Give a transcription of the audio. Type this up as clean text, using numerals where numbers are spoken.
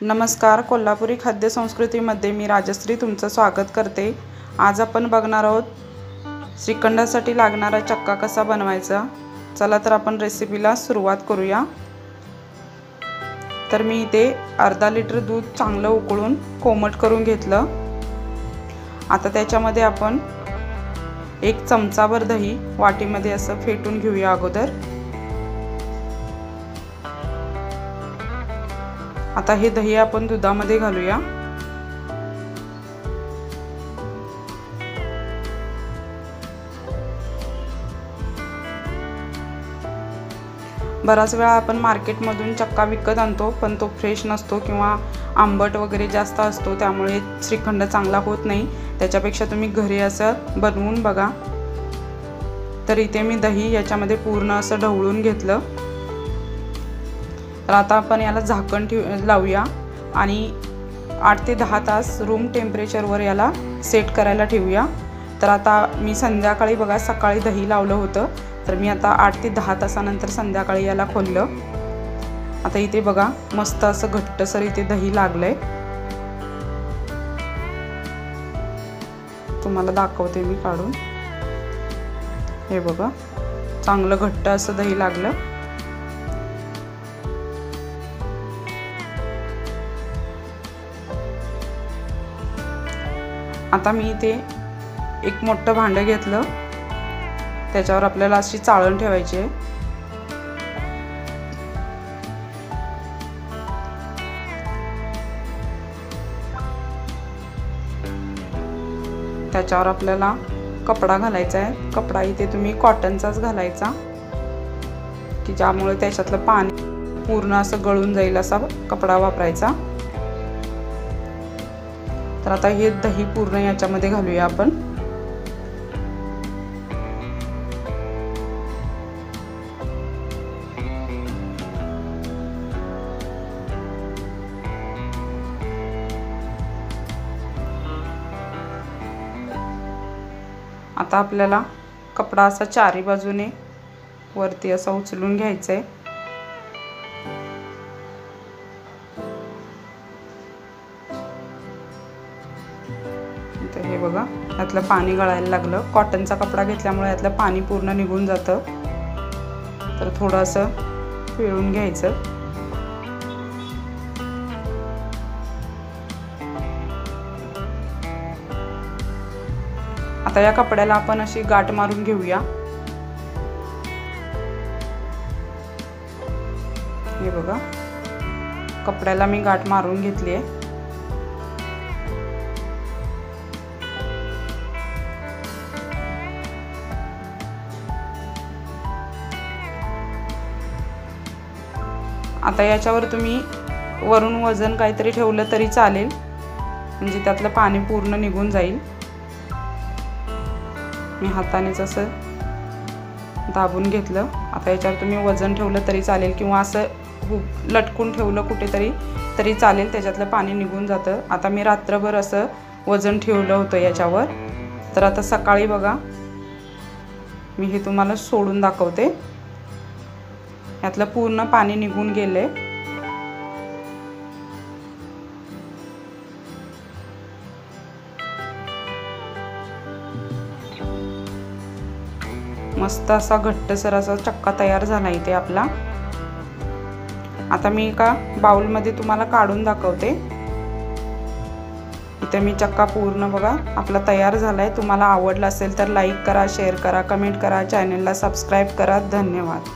नमस्कार, कोल्हापुरी खाद्य संस्कृतीमध्ये मी राजश्री तुमचं स्वागत करते। आज आपण बघणार आहोत श्रीखंडासाठी लागणारा चक्का कसा बनवायचा। चला तर आपण रेसिपीला सुरुवात करूया। तर मी इथे अर्धा लिटर दूध चांगलं उकळून कोमट करून घेतलं। आता त्याच्यामध्ये आपण 1 चमचाभर दही वाटीमध्ये असं फेटून घेऊया अगोदर। आता हे दही आपण दुधामध्ये घालूया। बराच वेळा आपण मार्केटमधून चक्का विकत आणतो, पण तो फ्रेश नसतो किंवा आंबट वगैरे जास्त असतो, त्यामुळे श्रीखंड चांगला होत नाही। त्याच्यापेक्षा तुम्ही घरी असं बनवून बघा। तर इथे मी दही याच्यामध्ये पूर्ण असं ढवळून घेतलं। तर आता आपण याला झाकण लावूया आणि 8 ते 10 तास रूम टेम्परेचरवर याला सेट करायला ठेवूया। तर आता मी संध्याकाळी बघा, सकाळी दही लावलं होतं, तर मी आता 8 ते 10 तासानंतर संध्याकाळी याला खोललं। आता इथे बघा मस्त असं घट्टसर इथे दही लागलंय। तुम्हाला दाखवते मी काढून। हे बघा चांगलं घट्ट असं दही लागलं। आता मी इथे एक मोठं भांडं घेतलं, त्याच्यावर आपल्याला अशी चाळण ठेवायची आहे। त्याच्यावर आपल्याला कपडा घालायचा आहे। कपडा इथे तुम्ही कॉटनचाच घालायचा, की ज्यामुळे त्याच्यातलं पाणी पूर्ण असं गळून जाईल असा कपडा वापरायचा। तर आता हे दही पूर्ण याच्यामध्ये घालूया आपण। आता आपल्याला कपडा असा चारी बाजूने वरती असा उचलून घ्यायचा आहे। हे बघा यातलं पाणी गळायला लागलं। कॉटनचा कपडा घेतल्यामुळे यातलं पाणी पूर्ण निघून जातं। तर थोडं असं पिळून घ्यायचं। आता या कपड्याला आपण अशी गाठ मारून घेऊया। हे बघा कपड्याला मी गाठ मारून घेतली आहे। आता याच्यावर तुम्ही वरून वजन काहीतरी ठेवलं तरी चालेल, म्हणजे त्यातलं पाणी पूर्ण निघून जाईल। मी हातानेच असं दाबून घेतलं। आता याच्यावर तुम्ही वजन ठेवलं तरी चालेल किंवा असं लटकून ठेवलं कुठेतरी तरी चालेल, त्याच्यातलं पाणी निघून जातं। आता मी रात्रभर असं वजन ठेवलं होतं याच्यावर। तर आता सकाळी बघा मी हे तुम्हाला सोडून दाखवते। यातलं पूर्ण पाणी निघून गेले। मस्त असा घट्टसर असा चक्का तयार झाला इथे आपला। आता मी एका बाउलमध्ये तुम्हाला काढून दाखवते। इथे मी चक्का पूर्ण बघा आपला तयार झालाय। तुम्हाला आवडला असेल तर लाईक करा, शेअर करा, कमेंट करा, चॅनलला सबस्क्राईब करा। धन्यवाद।